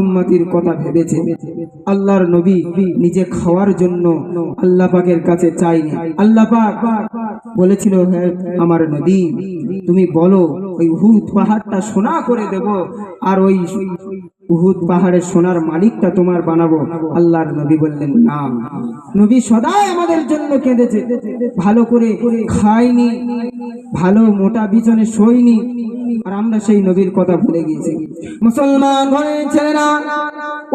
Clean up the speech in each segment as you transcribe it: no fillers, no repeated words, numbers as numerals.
উম্মতির কথা ভেবেছে। আল্লাহর নবী নিজে খাওয়ার জন্য আল্লাহ পাকের কাছে চাইনি। আল্লাহ পাক বলেছিল, হে আমার নবী, তুমি বলো ওই উহুদ পাহাড়টা সোনা করে দেব, আর ওই উহুদ পাহাড়ের সোনার মালিকটা তোমার বানাবো। আল্লাহর নবী বললেন না। নবী সদাই আমাদের জন্য কেঁদেছে, ভালো করে খাইনি, ভালো মোটা বিছানে শোয়নি, আর আমরা সেই নবীর কথা ভুলে গিয়েছি। মুসলমান ঘরের ছেলেরা,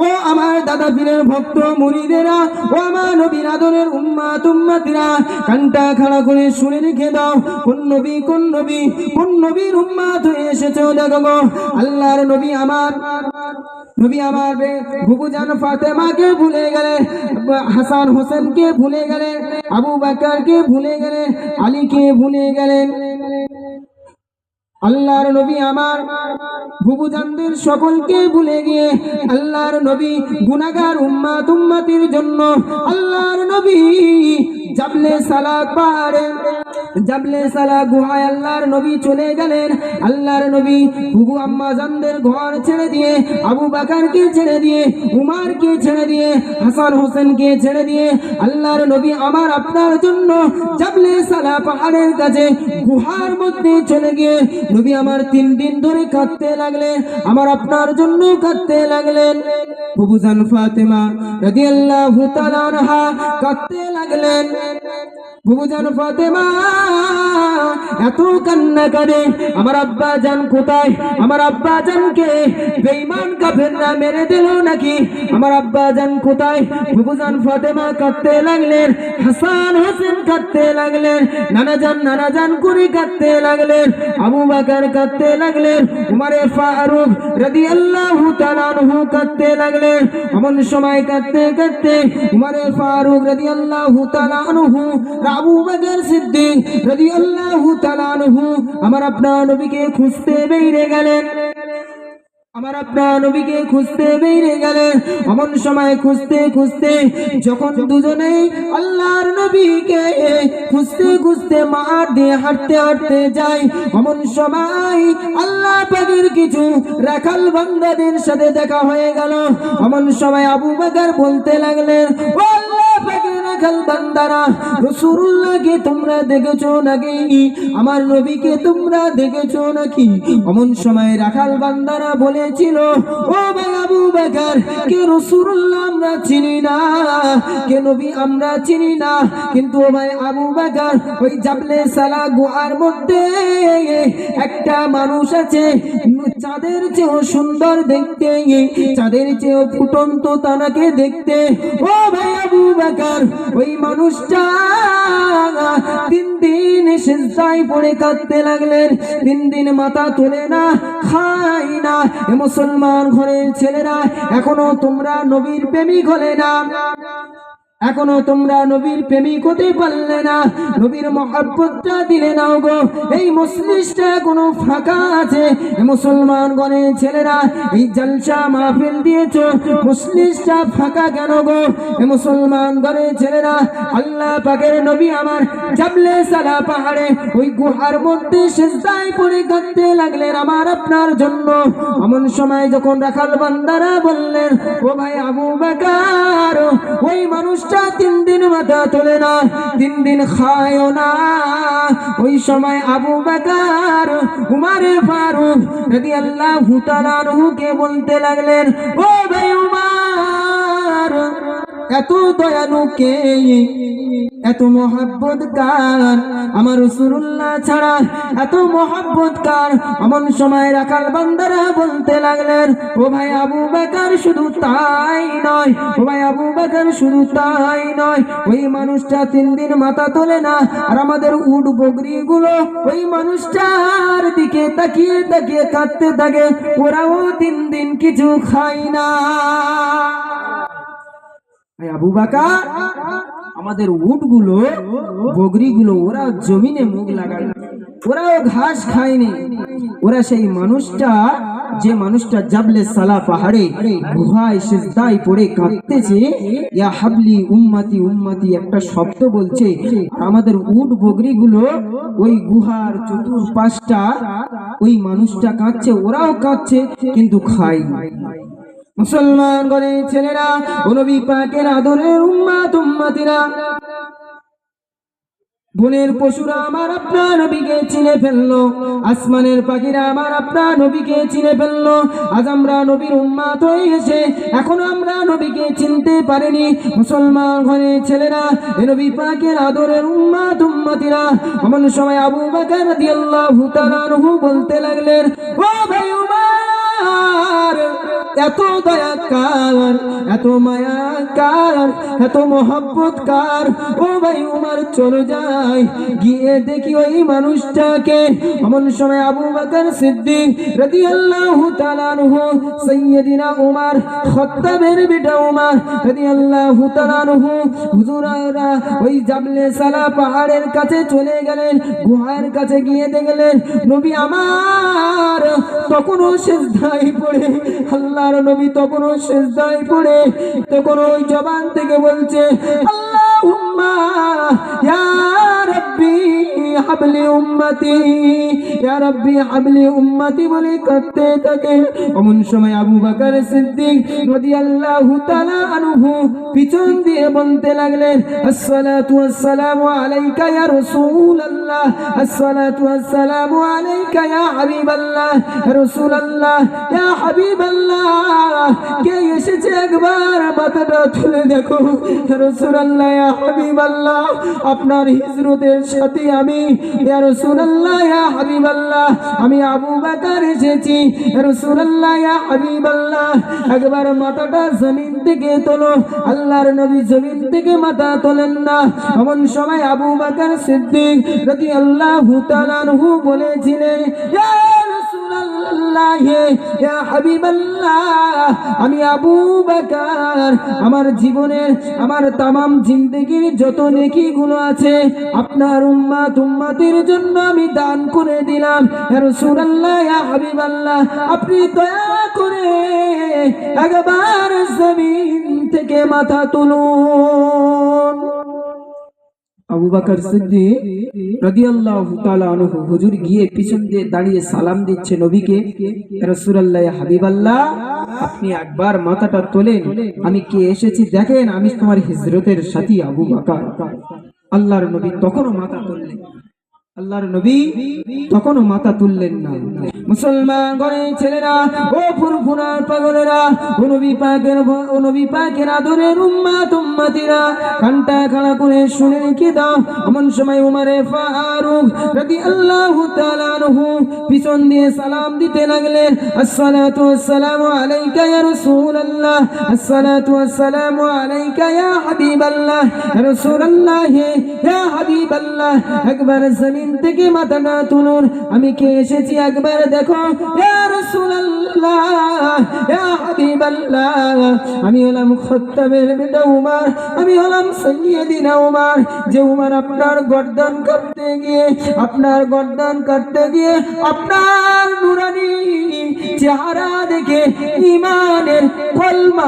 ও আমার দাদা পীরের ভক্ত মুরিদেরা, ও আমার নবীর আদরের উম্মাত উম্মাতিরা, কানটা খাড়া করে শুনে রেখে দাও, কোন নবী কোন নবী কোন নবীর উম্মাত হয়ে এসেছো দেখো গো। আল্লাহর নবী আমার বুবুজান ফাতেমাকে ভুলে গেলেন, হাসান হোসেনকে ভুলে গেলেন, আবু বকরকে ভুলে গেলেন, আলীকে ভুলে গেলেন। আল্লাহর নবী আমার বুবুজানদের সকলকে ভুলে গিয়ে আল্লাহর নবী গুনাহগার উম্মাত উম্মতির জন্য আল্লাহর নবী জাবলে সালাক পাহাড়ে, জাবলে সালাক গুহায় আল্লাহর নবী চলে গেলেন। আল্লাহর নবী বুবু আম্মা জানদের ঘর ছেড়ে দিয়ে, আবু বকরকে ছেড়ে দিয়ে, উমারকে ছেড়ে দিয়ে, হাসান হোসেনকে ছেড়ে দিয়ে আল্লাহর নবী আমার আপনার জন্য জাবলে সালাক পাহাড়ের কাছে গুহার মধ্যে চলে গিয়ে নবী আমার 3 দিন ধরে কাঁদতে লাগলেন, আমার আপনার জন্য কাঁদতে লাগলেন। বুবুজান ফাতেমা রাদিয়াল্লাহু তাআলা আনহা কাঁদতে লাগলেন। বুবুজান ফাতেমা এত কান্না করে, আমার আব্বা জান কোথায়, আমার আব্বা জানকে বেঈমান কাফেররা মেরে দিল নাকি, আমার আব্বা জান কোথায়। বুবুজান ফাতেমা কাঁদতে লাগলেন, হাসান হোসেন কাঁদতে লাগলেন, নানা জান করে কাঁদতে লাগলেন, আবু বকর কাঁদতে লাগলেন, উমরে ফারুক রাদিয়াল্লাহু তাআলা আনহু কাঁদতে লাগলেন। এমন সময় কাঁদতে কাঁদতে উমরে ফারুক রাদিয়াল্লাহু তাআলা আনহু, আবু বকর সিদ্দিক রাদিয়াল্লাহু তাআলা আনহু আমার আপনার নবীকে খুঁজতে বেরিয়ে গেলেন, আমার আপনার নবীকে খুঁজতে বেরিয়ে গেলেন। এমন সময় খুঁজতে খুঁজতে যখন দুজনেই আল্লাহর নবীকে খুঁজতে খুঁজতে মাঠ দিয়ে হাঁটতে হাঁটতে যায়, এমন সময় আল্লাহ পাকের কিছু রাখাল বান্দাদের সাথে দেখা হয়ে গেল। এমন সময় আবু বকর বলতে লাগলেন, ও আল্লাহ পাকের রাখাল বান্দারা, রাসূলুল্লাহকে তোমরা দেখেছো নাকি, আমার নবীকে তোমরা দেখেছো নাকি? এমন সময় রাখাল বান্দারা বলেছিল, ও ভাই আবু বকর, কে রাসূলুল্লাহ আমরা চিনি না, কে নবী আমরা চিনি না, কিন্তু ভাই আবু বকর ওই জাবলে সালাক গুহার মধ্যে একটা মানুষ আছে, চাঁদের চেয়েও সুন্দর দেখতে, চাঁদের চেয়েও ফুটন্ত তারাকে দেখতে। ও ভাই আবু বকর, ওই মানুষটা 3 দিন সিজদায় পড়ে কাঁদতে লাগলেন, 3 দিন মাথা তোলে না, খায় না। মুসলমান ঘরের ছেলেরা, এখনো তোমরা নবীর প্রেমিক হলে না, এখনো তোমরা নবীর প্রেমিক হতে পারলে না, নবীর মহব্বতটা দিলে নাও গো। এই মজলিসটা এখনো ফাঁকা আছে। মুসলমান ঘরের ছেলেরা, এই জলসা মাহফিল দিয়েছো, মজলিসটা ফাঁকা কেন গো? মুসলমান ঘরের ছেলেরা, আল্লাহ পাকের নবী আমার জাবলে সালাক পাহাড়ে ওই গুহার মধ্যে সিজদায় পড়ে কাঁদতে লাগলেন আমার আপনার জন্য। এমন সময় যখন রাখাল বান্দারা বললেন, ও ভাই আবু বকর, ওই মানুষ 3 দিন মাথা তোলে না, 3 দিন খায়ও না। ওই সময় আবু বকর উমরে ফারুক রাদিয়াল্লাহু তাআলা আনহুকে বলতে লাগলেন, ও ভাই উমর, এত দয়ালু কে, এত মহব্বত কার, আমার রাসূলুল্লাহ ছাড়া এত মহব্বত কার? এমন সময় রাখাল বান্দারা বলতে লাগলেন, ও ভাই আবু বকর, শুধু তাই নয়, ও ভাই আবু বকর, শুধু তাই নয়, ওই মানুষটা 3 দিন মাথা তোলে না, আর আমাদের উট বকরি গুলো ওই মানুষটার দিকে তাকিয়ে তাকিয়ে কাঁদতে থাকে, ওরাও 3 দিন কিছু খায় না। আবু বকর, আমাদের উটগুলো বকরিগুলো ওরা জমিনে মুখ লাগায়, ওরাও ঘাস খায়নি, ওরা সেই মানুষটা, যে মানুষটা জাবলে সালাক পাহাড়ে গুহায় সিজদায় পড়ে কাঁদতেছে, ইয়া হাবলি উম্মতি উম্মতি একটা শব্দ বলছে, আমাদের উট বকরিগুলো ওই গুহার চতুর্পাশটা ওই মানুষটা কাঁদছে, ওরাও কাঁদছে কিন্তু খায় না। মুসলমান ঘরে ছেলেরা ও নবী পাকের আদরের উম্মাত উম্মতিরা, বনের পশুরা আমার আপনার নবীকে চিনে ফেললো, আসমানের পাখিরা আমার আপনার নবীকে চিনে ফেললো। আজ আমরা নবীর উম্মাত হয়ে এসে এখনো আমরা নবীকে চিনতে পারিনি। মুসলমান ঘরে ছেলেরা, এ নবী পাকের আদরের উম্মাত উম্মতিরা, এমন সময় আবু বকর রাদিয়াল্লাহু তাআলা আনহু বলতে লাগলেন, ও ভাই উমর, এত দয়া কার, এত মায়া কার, এত মোহাব্বত কার? ও ভাই উমর চলো যাই, গিয়ে দেখি ওই মানুষটাকে। এমন সময় আবু বকর সিদ্দিক রাদিয়াল্লাহু তাআলা আনহু, সাইয়্যিদিনা উমর, খাত্তাবের বেটা উমর রাদিয়াল্লাহু তাআলা আনহু, হুজুরা ওই জাবলে সালা পাহাড়ের কাছে চলে গেলেন। গুহার কাছে গিয়ে দেখলেন নবী আমার তখনও সিজদায় পড়ে, আল্লাহর নবী তখনও সিজদায় পড়ে, তখন ওই জবান থেকে বলছে আল্লাহুম্মা ইয়া রাব্বি হাবলি উম্মতি, ইয়া রাব্বি হাবলি উম্মতি বলে কাঁদতে থাকে। এমন সময় আবু বকর সিদ্দিক রাদিয়াল্লাহু তাআলা আনহু পিছন দিয়ে বলতে লাগলেন, আসসালাতু ওয়াসসালামু আলাইকা ইয়া রাসূলুল্লাহ, আসসালাতু ওয়াসসালামু আলাইকা ইয়া হাবিবাল্লাহ, রাসূলুল্লাহ, ইয়া হাবিবাল্লাহ। কে এসেছে একবার মাথাটা তুলে দেখো। রাসূলুল্লাহ, ইয়া হাবিবাল্লাহ, আপনার হিজরতের সাথে আমি, ইয়া রাসূলুল্লাহ, ইয়া হাবিবাল্লাহ, আমি আবু বকর এসেছি। রাসূলুল্লাহ, ইয়া হাবিবাল্লাহ, একবার মাথাটা জমিন থেকে তোলো। আল্লাহর নবী জমিন থেকে মাথা তোলেন না। এমন সময় আবু বকর সিদ্দিক রাদিয়াল্লাহু তাআলা আনহু বলেছিলেন, ইয়া রাসূলুল্লাহ, ইয়া হাবিবাল্লাহ, আমি আবু বকর আমার জীবনের, আমার তামাম জিন্দেগির যত নেকি গুলো আছে আপনার উম্মাত উম্মতের জন্য আমি দান করে দিলাম। ইয়া রাসূলুল্লাহ, ইয়া হাবিবাল্লাহ, আপনি দয়া করে একবার জমিন থেকে মাথা তুলুন। আবু বকর সিদ্দিক রাদিয়াল্লাহু তাআলা আনহু হুজুর গিয়ে পিছন দিয়ে দাঁড়িয়ে সালাম দিচ্ছে নবীকে, রাসূলুল্লাহ, ইয়া হাবিবাল্লাহ, আপনি একবার মাথাটা তোলেন, আমি কে এসেছি দেখেন, আমি তোমার হিজরতের সাথী আবু বকর। আল্লাহর নবী তখনও মাথা তুললেন, আল্লাহর নবী তখনও মাথা তুললেন না। মুসলমান ঘরে ছেলেরা ও ফুরফুরার পাগলেরা, ও নবী পাকের আদরের উম্মাত উম্মতিরা, কানটা খাড়া করে শুনে রেখে দাও। এমন সময় উমরে ফারুক রাদিয়াল্লাহু তাআলা আনহু পিছন দিয়ে সালাম দিতে লাগলেন, আসসালাতু ওয়াসসালামু আলাইকা ইয়া রাসূলুল্লাহ, আসসালাতু ওয়াসসালামু আলাইকা ইয়া হাবিবাল্লাহ, রাসূলুল্লাহ, ইয়া হাবিবাল্লাহ, একবার জমিন থেকে মাথাটা তুলুন, আমি কে এসেছি একবার দেখো। ইয়া রাসূলুল্লাহ, ইয়া হাবিবাল্লাহ, আমি হলাম খাত্তাবের বেটা উমর, আমি হলাম সাইয়্যিদিনা উমর, যে উমর আপনার গর্দান কাটতে গিয়ে, আপনার গর্দান কাটতে গিয়ে আপনার নুরানি চেহারা দেখে ঈমানের কলমা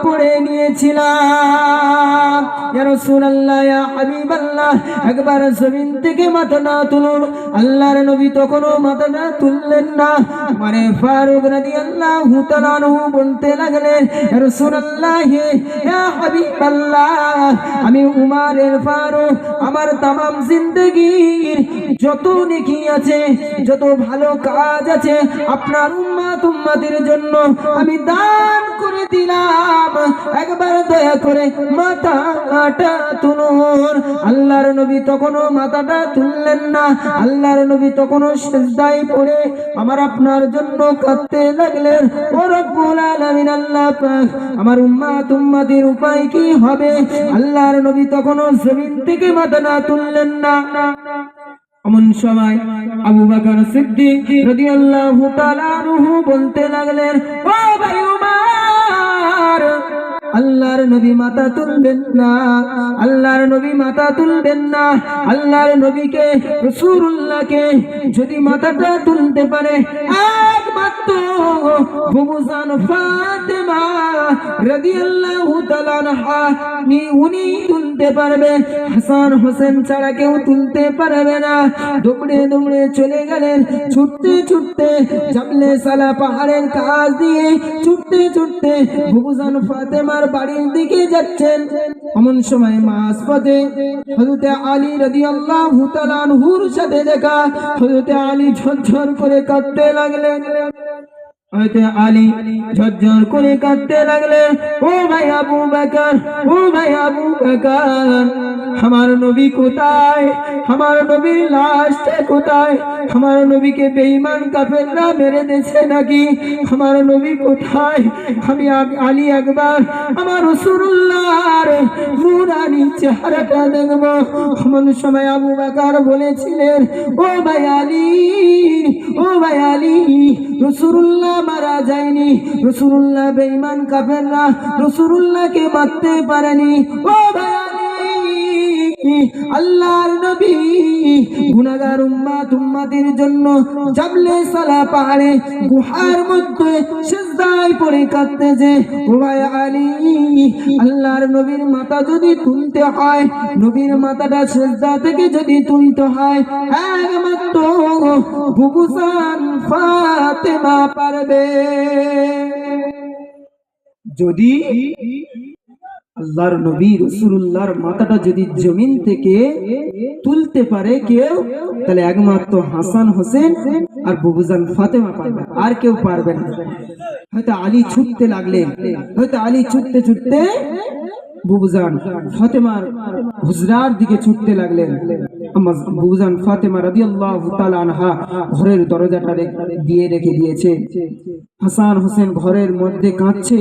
পড়ে নিয়েছিলাম। ইয়া রাসূলুল্লাহ, ইয়া হাবিবাল্লাহ, একবার জমিন থেকে মাথা না তুলুন। আল্লাহর নবী তখনও মাথাটা তুললেন না। মানে ফারুক রাদিয়াল্লাহু তাআলা আনহু বলতে লাগলেন, রাসূলুল্লাহ, ইয়া হাবিবাল্লাহ, আমি উমরের ফারুক, আমার তামাম জিন্দেগীর যত নেকি আছে, যত ভালো কাজ আছে আপনার উম্মাত উম্মতের জন্য আমি দান করে দিলাম, একবার দয়া করে মাথাটা তুলুন। আল্লাহর নবী তখনও মাথাটা তুললেন না। আল্লাহর নবী তখনও সিজদায় পড়ে আমার আপনার জন্য কাঁদতে লাগলেন, ও রব্বুল আলামিন, আল্লাহ পাক, আমার উম্মাত উম্মতের উপায় কি হবে? আল্লাহর নবী তখনও জমিন থেকে মাথা না তুললেন না। এমন সময় আবু বকর সিদ্দিক রাদিয়াল্লাহু তাআলা আনহু বলতে লাগলেন, ও ভাই উমর, আল্লাহর নবী মাথা তুলবেন না, আল্লাহর নবী মাথা তুলবেন না। আল্লাহর নবীকে, রাসূলুল্লাহকে যদি মাথাটা তুলতে পারে একমাত্র বুবুজান ফাতেমা রাদিয়াল্লাহু তাআলা আনহা উনি তুলতে পারবে, হাসান হোসেন ছাড়া কেউ তুলতে পারবে না। দৌড়ে দৌড়ে চলে গেলেন, ছুটতে ছুটতে জাবলে সালা পাহাড়ের কাছ দিয়ে ছুটতে ছুটতে বুবুজান ফাতেমার বাড়ির দিকে যাচ্ছেন। এমন সময় মাঝপথে হযরত আলী রাদিয়াল্লাহু তাআলা আনহুর সাথে দেখা। হযরত আলী ঝরঝর করে কাঁদতে লাগলেন। হযরত আলী ঝরঝর করে কাঁদতে লাগলেন, ও ভাই আবু বকর, ও ভাই আবু বকর, আমার নবী কোথায়? আমার নবীর লাশটা কোথায়? আমার নবীকে বেঈমান কাফেররা মেরে দিয়েছে নাকি? আমার নবী কোথায়? আমি আলী একবার আমার রাসূলুল্লাহর নূরানি চেহারাটা দেখব। এমন সময় আবু বকর বলেছিলেন, ও ভাই আলী, ও ভাই আলী, রাসূলুল্লাহ মারা যায়নি, রাসূলুল্লাহ বেঈমান কাফেররা রাসূলুল্লাহকে মারতে পারেনি। ও ভাই আলী, আল্লাহর নবী গুনাহগার উম্মতের জন্য জাবলে সালা পাহাড়ে গুহার মধ্যে সিজদায় পড়ে কাঁদতেছে। ও ভাই আলী, আল্লাহর নবীর মাথা যদি তুলতে হয়, নবীর মাথাটা সিজদা থেকে যদি তুলতে হয়, একমাত্র বুবুজান ফাতেমা পারবে। যদি আল্লাহর নবী রাসূলুল্লাহর মাথাটা যদি জমিন থেকে তুলতে পারে কেউ, তাহলে একমাত্র হাসান হোসেন আর বুবুজান ফাতেমা পারবে, আর কেউ পারবে না। হয়তো আলী ছুটতে লাগলেন, হয়তো আলী ছুটতে ছুটতে বুবুজান ফাতেমার হুজরার দিকে ছুটতে লাগলেন। বুবুজান ফাতেমা রাদিয়াল্লাহু তাআলা আনহা ঘরের দরজাটা দিয়ে রেখে দিয়েছে। হাসান হোসেন ঘরের মধ্যে কাঁদছে,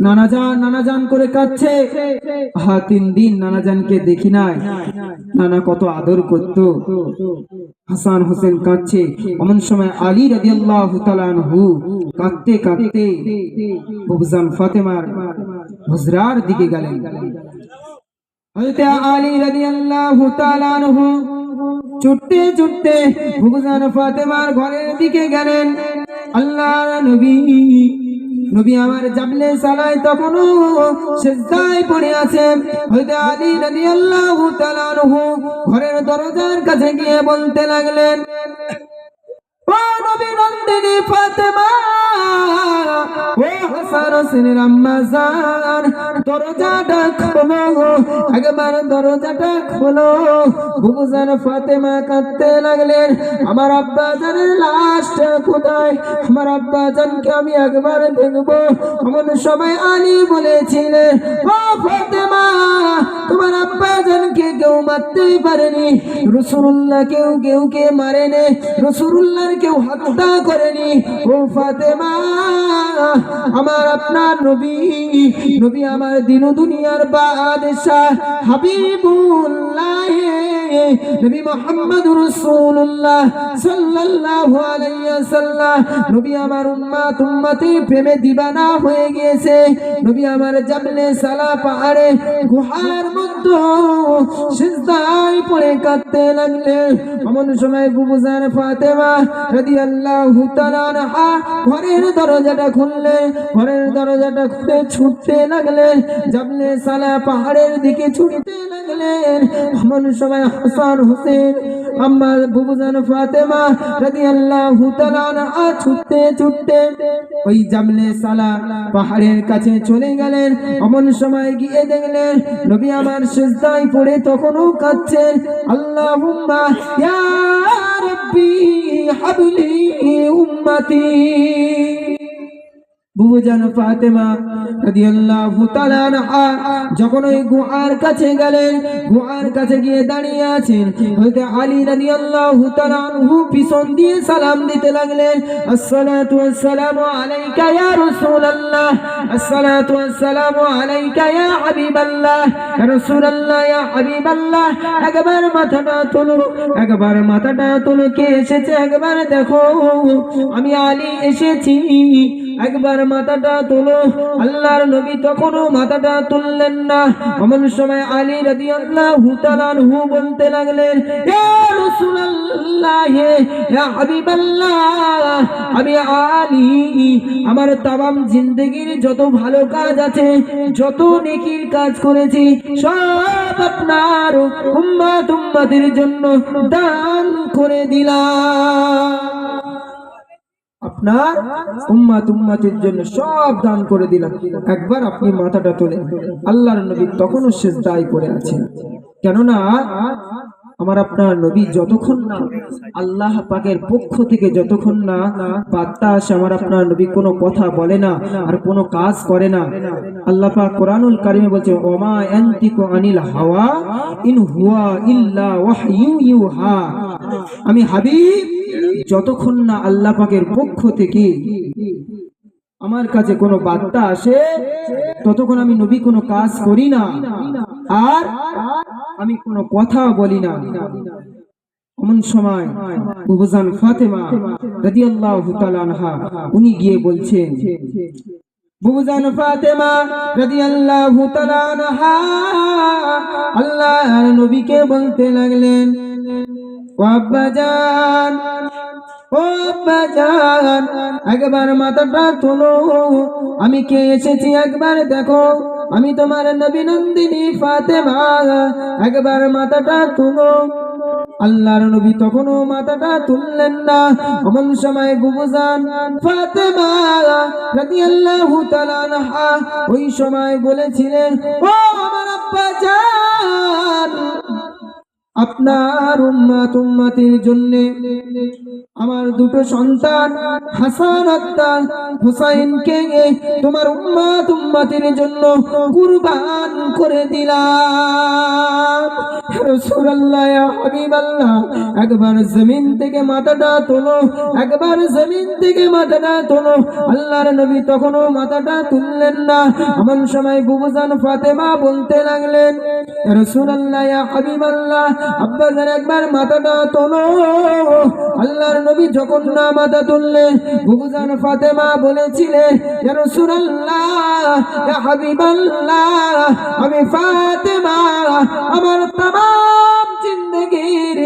নানাজান নানাজান করে কাঁদছে। 3 দিন নানাজানকে দেখি নাই, নানা কত আদর করত। হাসান হোসেন কাঁদছে। এমন সময় আলী রাদিয়াল্লাহু তাআলা আনহু কাঁদতে কাঁদতে বুবুজান ফাতেমার হুজরার দিকে গেলেন। হযরত আলী রাদিয়াল্লাহু তাআলা আনহু ছুটতে ছুটতে বুবুজান ফাতেমার ঘরের দিকে গেলেন। আল্লাহর নবী আমার জাবলে সালায় তখনও সিজদায় পড়ে আছেন। হযরত আলী রাদিয়াল্লাহু তাআলা আনহু ঘরের দরজার কাছে গিয়ে বলতে লাগলেন, ও নবী নন্দিনী ফাতেমা, ও হাসান হোসেনের আম্মা জান, দরজাটা খোলো, একবার দরজাটা খোলো। বুবুজান ফাতেমা কাঁদতে লাগলেন, আমার আব্বা জানের লাশটা কোথায়? আমার আব্বা জানকে আমি একবার দেখব। এমন সময় আলী বলেছিলেন, ও ফাতেমা, তোমার আব্বা জানকে কেউ মারতেই পারেনি, রাসূলুল্লাহ কেউকে মারেনি, রাসূলুল্লাহর কেউ হত্যা করেনি। ও ফাতেমা, আমার আপনার নবী আমার দিন দুনিয়ার বাদশাহ হাবিবুল্লাহ নবী মুহাম্মদুর রাসূলুল্লাহ সাল্লাল্লাহু আলাইহি ওয়াসাল্লাম, নবী আমার উম্মতের প্রেমে দিবানা হয়ে গিয়েছে। নবী আমার জাবলে সালা পাহাড়ে গুহার মধ্যে সিজদায় পড়ে কাঁদতে লাগলেন। এমন সময় বুবুজান ফাতেমা রাদিয়াল্লাহু তাআলা আনহা ঘরের দরজাটা খুললে, ঘরের দরজাটা খুলে ছুটতে লাগলেন, জাবলে সালা পাহাড়ের দিকে ছুটতে লাগলেন। এমন সময় হাসান হোসেন আম্মা বুবুজান ফাতেমা রাদিয়াল্লাহু তাআলা আনহা ছুটতে ছুটতে ওই জাবলে সালা পাহাড়ের কাছে চলে গেলেন। এমন সময় গিয়ে দেখলেন নবী আমার সিজদায় পড়ে তখনও কাঁদছেন। আল্লাহুম্মা ইয়া রাব্বি হাবলি উম্মতি। বুবুজান ফাতেমা রাদিয়াল্লাহু তাআলা আনহা যখন ওই গুহার কাছে গেলেন, গুহার কাছে গিয়ে দাঁড়িয়ে আছেন। হযরত আলী রাদিয়াল্লাহু তাআলা আনহু পিছন দিয়ে সালাম দিতে লাগলেন, আসসালাতু ওয়াসসালামু আলাইকা ইয়া রাসূলুল্লাহ, আসসালাতু ওয়াসসালামু আলাইকা ইয়া হাবিবাল্লাহ, ইয়া রাসূলুল্লাহ, ইয়া হাবিবাল্লাহ। একবার মাথাটা তোলো, একবার মাথাটা তোলো, কে এসেছে একবার দেখো। আমি আলী এসেছি, একবার মাথাটা তোলো। আল্লাহর নবী তখনও মাথাটা তুললেন না। এমন সময় আলী রাদিয়াল্লাহু তাআলা আনহু বলতে লাগলেন, ইয়া রাসূলুল্লাহ, ইয়া হাবিবাল্লাহ, আমি আলী আমার তামাম জিন্দেগীর যত ভালো কাজ আছে, যত নেকির কাজ করেছি, সব আপনার উম্মতের জন্য দান করে দিলাম। আপনার উম্মতের জন্য সব দান করে দিলাম। একবার আপনি মাথাটা তোলেন। আল্লাহর নবী তখনও সিজদায় পড়ে আছেন। কেননা আমার আপনার নবী যতক্ষণ না আল্লাহ পাকের পক্ষ থেকে যতক্ষণ না বার্তা আসে, আমার আপনার নবী কোনো কথা বলে না আর কোনো কাজ করে না। আল্লাহ পাক কোরআনুল কারিমে বলছে, ওমা ইয়ানতিকু আনিল হাওয়া ইন হুয়া ইল্লা ওয়াহয়ু ইউহা। আমি হাবিব যতক্ষণ না আল্লাহ পাকের পক্ষ থেকে আমার কাছে কোনো বার্তা আসে, ততক্ষণ আমি নবী কোনো কাজ করি না আর আমি কোনো কথা বলি না। এমন সময় বুবুজান ফাতেমা রাদিয়াল্লাহু তাআলা আনহা উনি গিয়ে বলছেন, বুবুজান ফাতেমা রাদিয়াল্লাহু তাআলা আনহা আল্লাহর নবীকে বলতে লাগলেন, ও আব্বাজান, ও আব্বাজান, একবার মাথাটা তোলো। আমি কে এসেছি একবার দেখো। আমি তোমার নবী নন্দিনী ফাতেমা, একবার মাথাটা তুলো। আল্লাহর নবী তখনও মাথাটা তুললেন না। এমন সময় বুবুজান ফাতেমা রাদিয়াল্লাহু তাআলা আনহা ওই সময় বলেছিলেন, ও আমার আব্বাজান, আপনার উম্মতের জন্য আমার দুটো সন্তান হাসান আর হুসাইনকে তোমার উম্মতের জন্য কুরবান করে দিলাম। রাসূলুল্লাহ, ইয়া হাবিবাল্লাহ, একবার জমিন থেকে মাথাটা তোলো, একবার জমিন থেকে মাথাটা তোলো। আল্লাহর নবী তখনও মাথাটা তুললেন না। এমন সময় বুবুজান ফাতেমা বলতে লাগলেন, রাসূলুল্লাহ, ইয়া হাবিবাল্লাহ, আব্বাজান একবার মাথাটা তোলো। আল্লাহর নবী যখন না মাথা তুললেন, বুবুজান ফাতেমা বলেছিলেন, ইয়া রাসূলুল্লাহ, ইয়া হাবিবাল্লাহ, আমি ফাতেমা আমার তামাম জিন্দেগীর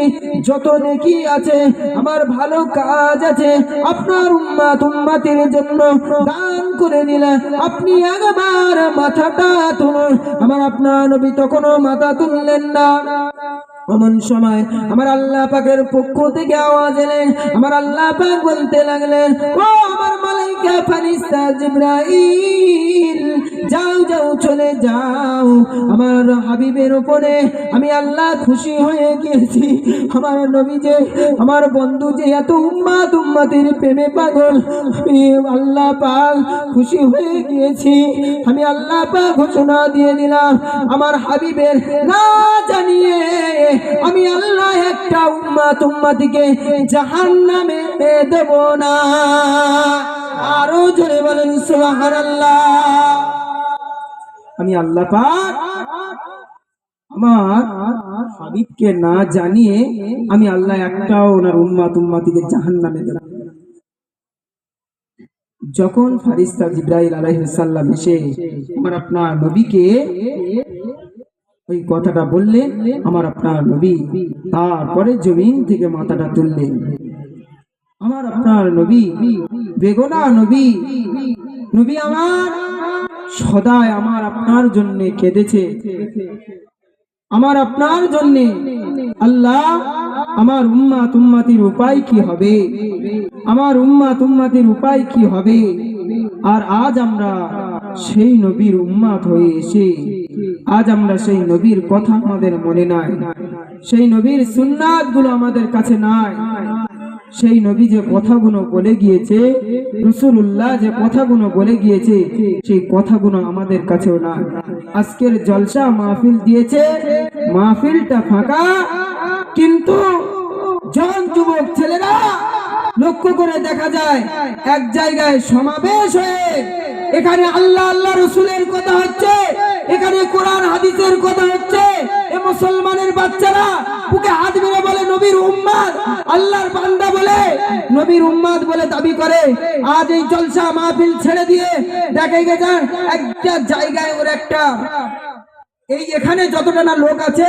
যত নেকি আছে, আমার ভালো কাজ আছে, আপনার উম্মতের জন্য দান করে দিলেন। আপনি একবার মাথাটা তুলুন। আমার আপনার নবী তখনও মাথা তুললেন না। এমন সময় আমার আল্লাহ পাকের পক্ষ থেকে আওয়াজ এলেন। আমার আল্লাহ পাক বলতে লাগলেন, ও আমার মালাইকা ফেরেশতা জিবরাইল, যাও যাও চলে যাও। আমার হাবিবের উপরে আমি আল্লাহ খুশি হয়ে গিয়েছি। আমার নবী যে, আমার বন্ধু যে এত উম্মতের প্রেমে পাগল, আমি আল্লাহ পাক খুশি হয়ে গিয়েছি। আমি আল্লাহ পাক ঘোষণা দিয়ে দিলাম, আমার হাবিবের না জানিয়ে আমি আল্লাহ একটা উম্মতকে জাহান্নামে দেব না। আরো জোরে বলেন সুবহানাল্লাহ। আমি আল্লাহ পাক আমার হাবিবকে না জানিয়ে আমি আল্লাহ একটাও ওনার উম্মতকে জাহান্নামে দেব। যখন ফেরেশতা জিবরাইল আলাইহিস সালাম এসে আমার আপনার নবীকে ওই কথাটা বললেন, আমার আপনার নবী তারপরে জমিন থেকে মাথাটা তুললেন। আমার আপনার নবী বেগোনা নবী, নবী আমার সদাই আমার আপনার জন্য কেঁদেছে। আমার আপনার জন্য আল্লাহ, আমার উম্মতের উপায় কি হবে, আমার উম্মতের উপায় কি হবে। আর আজ আমরা সেই নবীর উম্মত হয়ে এসে আজ আমরা সেই নবীর কথা আমাদের মনে নাই, সেই নবীর সুন্নাত গুলো আমাদের কাছে নাই। সেই নবী যে কথাগুলো বলে গিয়েছে, রাসূলুল্লাহ যে কথাগুলো বলে গিয়েছে, সেই কথাগুলো আমাদের কাছেও নাই। আজকের জলসা মাহফিল দিয়েছে, মাহফিলটা ফাঁকা, কিন্তু জন যুবক ছেলেরা লক্ষ্য করে দেখা যায় এক জায়গায় সমাবেশ হয়ে এখানে আল্লাহ আল্লাহ রসুলের কথা হচ্ছে, এখানে কোরআন হাদিসের কথা হচ্ছে। এ মুসলমানের বাচ্চারা বুকে হাত মেরে বলে নবীর উম্মত, আল্লাহর বান্দা বলে নবীর উম্মত বলে দাবি করে। আজ এই জলসা মাহফিল ছেড়ে দিয়ে দেখে গেছে একটা জায়গায় ওর একটা এই এখানে যতটা না লোক আছে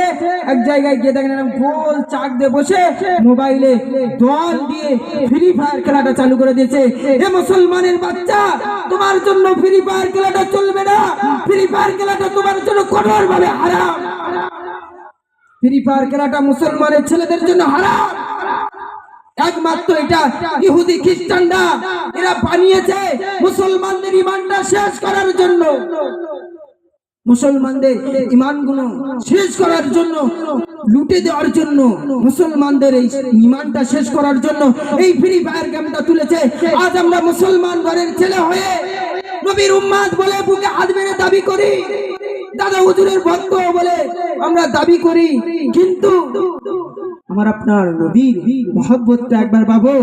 এক জায়গায় গিয়ে দেখেন গোল চাক দিয়ে বসে মোবাইলে দল দিয়ে ফ্রি ফায়ার খেলাটা চালু করে দিয়েছে। এ মুসলমানের বাচ্চা, তোমার জন্য ফ্রি ফায়ার খেলাটা চলবে না। ফ্রি ফায়ার খেলাটা তোমার জন্য কঠোরভাবে হারাম। ফ্রি ফায়ার খেলাটা মুসলমানের ছেলেদের জন্য হারাম। একমাত্র এটা ইহুদি খ্রিস্টানরা এরা বানিয়েছে মুসলমানদের ঈমানটা শেষ করার জন্য, মুসলমানদের ঈমানগুলো শেষ করার জন্য, লুটে দেওয়ার জন্য, মুসলমানদের এই ঈমানটা শেষ করার জন্য এই ফ্রি ফায়ার গেমটা তুলেছে। আজ আমরা মুসলমান ঘরের ছেলে হয়ে নবীর উম্মত বলে বুকে হাত মেরে দাবি করি, দাদা হুজুরের ভক্ত বলে আমরা দাবি করি, কিন্তু আমার আপনার নবীর মহব্বতটা একবার পাবো।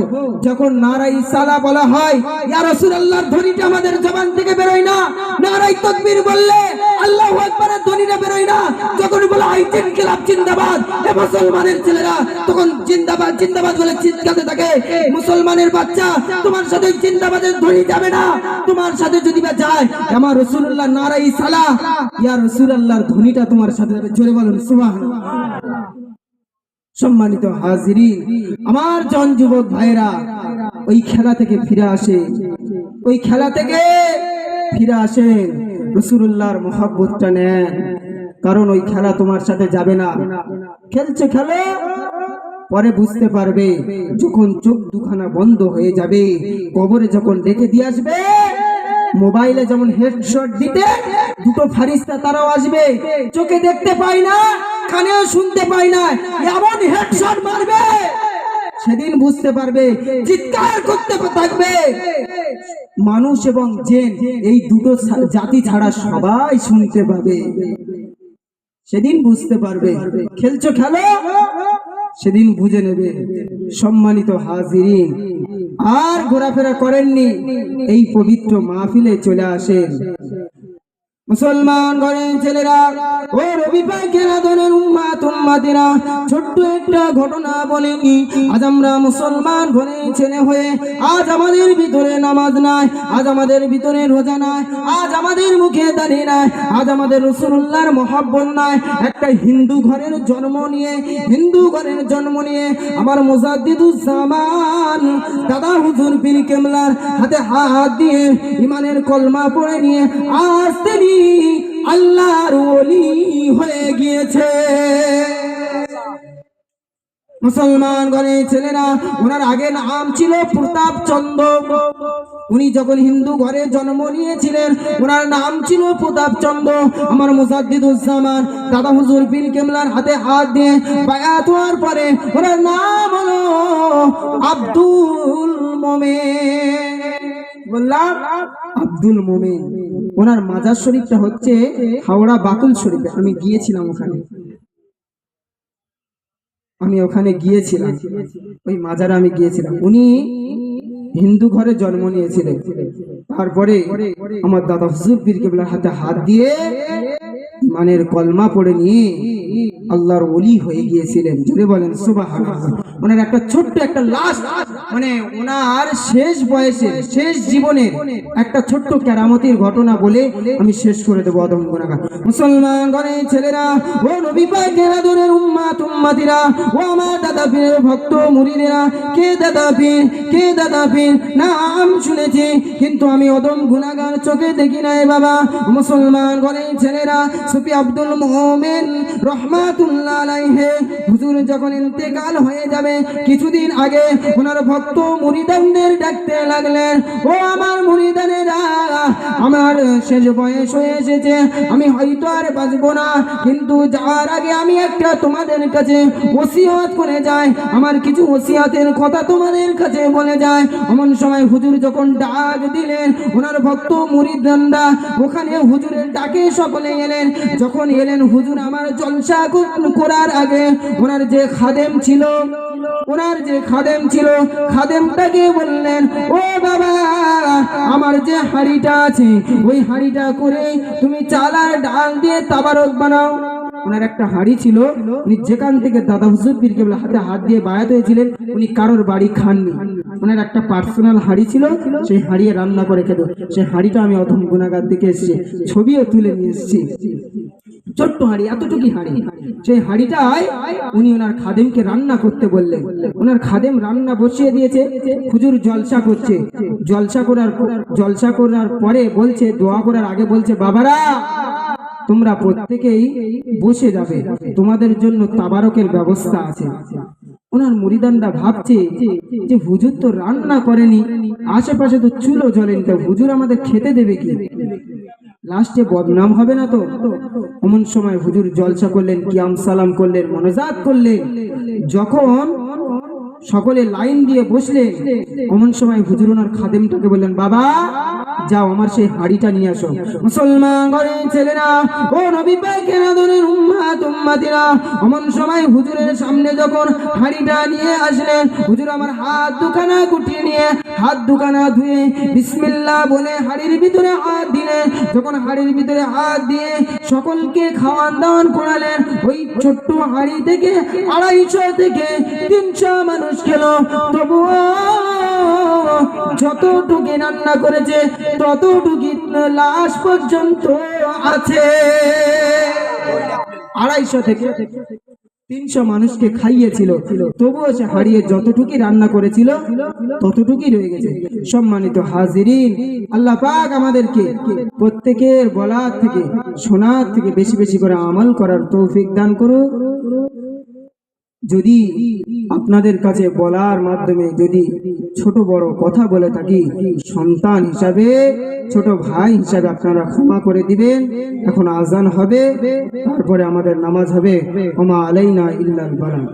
যখন নারাই সালা বলা হয়, ইয়া রাসূলুল্লাহর ধ্বনিটা আমাদের জবান থেকে বেরোয় না। নারাই তাকবীর বললে আল্লাহু আকবারের ধ্বনিটা বেরোয় না। যখন বলা হয় ইনকিলাব জিন্দাবাদ, এ মুসলমানের ছেলেরা তখন জিন্দাবাদ জিন্দাবাদ বলে চিৎকারতে থাকে। মুসলমানের বাচ্চা, তোমার সাথে জিন্দাবাদের ধ্বনি যাবে না। তোমার সাথে যদি বা যায় আমার রাসূলুল্লাহ নারাই সালা ইয়া রাসূলুল্লাহর ধ্বনিটা তোমার সাথে যাবে। জোরে বলুন সুবহানাল্লাহ। সম্মানিত হাজিরিন, আমার জন যুবক ভাইরা ওই খেলা থেকে ফিরে আসে, ওই খেলা থেকে ফিরে আসেন, রাসূলুল্লাহর মহব্বতটা নেন, কারণ ওই খেলা তোমার সাথে যাবে না। খেলছে খেলো, পরে বুঝতে পারবে যখন চোখ দুখানা বন্ধ হয়ে যাবে, কবরে যখন ডেকে দিয়ে আসবে, মোবাইলে যেমন হেডশট দিতে দুটো ফারিস্তা তারাও আসবে, চোখে দেখতে পাই না, কানেও শুনতে পাই না, এমন হেডশট মারবে, সেদিন বুঝতে পারবে, চিৎকার করতে থাকবে। মানুষ এবং জিন এই দুটো জাতি ছাড়া সবাই শুনতে পাবে, সেদিন বুঝতে পারবে। খেলছো খেলো, সেদিন বুঝে নেবে। সম্মানিত হাজিরিন, আর ঘোরাফেরা করেননি, এই পবিত্র মাহফিলে চলে আসেন। মুসলমান ঘরের ছেলেরা ও রবি পাকের আদরের উম্মত উম্মতিরা, ছোট্ট একটা ঘটনা বলেনি। আজ আমরা মুসলমান ঘরের ছেলে হয়ে আজ আমাদের ভিতরে নামাজ নাই, আজ আমাদের ভিতরে রোজা নাই, আজ আমাদের মুখে দাড়ি নাই, আজ আমাদের রাসূলুল্লাহর মহব্বত নাই। একটা হিন্দু ঘরের জন্ম নিয়ে, হিন্দু ঘরের জন্ম নিয়ে আমার মুজাদ্দিদুজ জামান দাদা হুজুর পীর কেবলার হাতে হাত দিয়ে ঈমানের কলমা পড়ে নিয়ে আজ তিনি আল্লাহর ওলি হয়ে গিয়েছে। মুসলমান ঘরের ছেলেরা, ওনার আগে নাম ছিল প্রতাপ চন্দ্র। উনি যখন হিন্দু ঘরে জন্ম নিয়েছিলেন ওনার নাম ছিল প্রতাপ চন্দ্র। আমার মুজাদ্দিদুজ জামান দাদা হুজুর পীর কেবলার হাতে হাত দিয়ে বায়াত হওয়ার পরে ওনার নাম হলো আব্দুল মোমেন। বললাম আব্দুল মোমেন। ওনার মাজার শরীফটা হচ্ছে হাওড়া বাকুল শরীফে। আমি গিয়েছিলাম ওখানে, গিয়েছিলাম ওই মাজারে আমি গিয়েছিলাম। উনি হিন্দু ঘরে জন্ম নিয়েছিলেন, তারপরে আমার দাদা হুজুর পীর কেবলার হাতে হাত দিয়ে ঈমানের কলমা পড়ে নিয়ে আল্লাহর ওলি হয়ে গিয়েছিলেন। জোরে বলেন সুবহানাল্লাহ। ওনার একটা ছোট্ট একটা লাস্ট, মানে ওনার শেষ বয়সে শেষ জীবনের একটা ছোট্ট কেরামতির ঘটনা বলে আমি শেষ করে দেবো। অদম গুনাহগার মুসলমান ঘরের ছেলেরা ও নবী পাকের আদরের উম্মত উম্মতিরা, ও আমার দাদা পীরের ভক্ত মুরিদেরা, কে দাদা পীর, কে দাদা পীর নাম শুনেছি, কিন্তু আমি অদম গুনাহগার চোখে দেখি নাই বাবা। মুসলমান ঘরের ছেলেরা, সুফি আব্দুল মোমেন রহমাতুল্লাহ আলাইহি হুজুর যখন ইন্তেকাল হয়ে যাবে কিছুদিন আগে ওনার ভক্ত মুরিদানদের ডাকতে লাগলেন, ও আমার মুরিদানেরা, আমার শেষ বয়স হয়ে এসেছে, আমি হয়তো আর বাঁচবো না, কিন্তু যাওয়ার আগে আমি একটা তোমাদের কাছে ওসিয়ত করে যাই, আমার কিছু ওসিয়তের কথা তোমাদের কাছে বলে যায়। এমন সময় হুজুর যখন ডাক দিলেন, ওনার ভক্ত মুরিদানরা ওখানে হুজুরের ডাকে সকলে এলেন। যখন এলেন হুজুর আমার জলসা করার আগে ওনার যে খাদেম ছিল, খাদেমটাকে বললেন, ও বাবা, আমার যে হাঁড়িটা আছে ওই হাঁড়িটা করে তুমি চাল আর ডাল দিয়ে তাবারক বানাও। ওনার একটা হাড়ি ছিল, উনি যেখান থেকে দাদা হুজুর পীর কেবলা হাতে হাত দিয়ে বায়াত হয়েছিলেন, উনি কারোর বাড়ি খাননি। ওনার একটা পার্সোনাল হাড়ি ছিল, সেই হাড়িয়ে রান্না করে খেত। সেই হাড়িটা আমি অধম গুনাহগার দিকে এসেছি, ছবিও তুলে নিয়ে এসেছি। ছোট্ট হাড়ি, এতটুকু হাড়ি। সেই হাড়িটায় উনি ওনার খাদেমকে রান্না করতে বললেন। ওনার খাদেম রান্না বসিয়ে দিয়েছে, হুজুর জলসা করছে। জলসা করার পরে বলছে, দোয়া করার আগে বলছে, বাবারা তোমরা প্রত্যেকেই বসে যাবে, তোমাদের জন্য তাবারকের ব্যবস্থা আছে। ওনার মুরিদানরা ভাবছে যে হুজুর তো রান্না করেনি, আশেপাশে তো চুলো জ্বলেনি, তো হুজুর আমাদের খেতে দেবে কি? লাস্টে বদনাম হবে না তো? এমন সময় হুজুর জলসা করলেন, কিয়াম সালাম করলেন, মোনাজাত করলেন। যখন সকলে লাইন দিয়ে বসলেন, এমন সময় হুজুর ওনার খাদেমটাকে বললেন, বাবা যাও আমার সেই হাড়িটা নিয়ে আসো। মুসলমান ঘরের ছেলেরা, ও নবী পাকের আদরের উম্মাত উম্মাতিরা, এমন সময় হুজুরের সামনে যখন হাড়িটা নিয়ে আসলেন, হুজুর আমার হাত দুখানা গুটিয়ে নিয়ে হাত দুখানা ধুয়ে বিসমিল্লাহ বলে হাড়ির ভিতরে হাত দিলেন। যখন হাড়ির ভিতরে হাত দিয়ে সকলকে খাওয়ান দাওয়ান করালেন, ওই ছোট্ট হাড়ি থেকে 250 থেকে 300 মানুষ খেলো। তবুও যতটুকু রান্না করেছে ততটুকু লাশ পর্যন্ত আছে। 250 থেকে 300 মানুষকে খাইয়েছিল, তবুও সে হারিয়ে যতটুকু রান্না করেছিল ততটুকুই রয়ে গেছে। সম্মানিত হাজিরিন, আল্লাহ পাক আমাদেরকে প্রত্যেকের বলার থেকে শোনার থেকে বেশি বেশি করে আমল করার তৌফিক দান করুক। যদি আপনাদের কাছে বলার মাধ্যমে যদি ছোট বড় কথা বলে থাকি, সন্তান হিসাবে, ছোট ভাই হিসাবে আপনারা ক্ষমা করে দিবেন। এখন আজান হবে, তারপরে আমাদের নামাজ হবে। ওমা আলাইনা ইল্লাল বালাগ।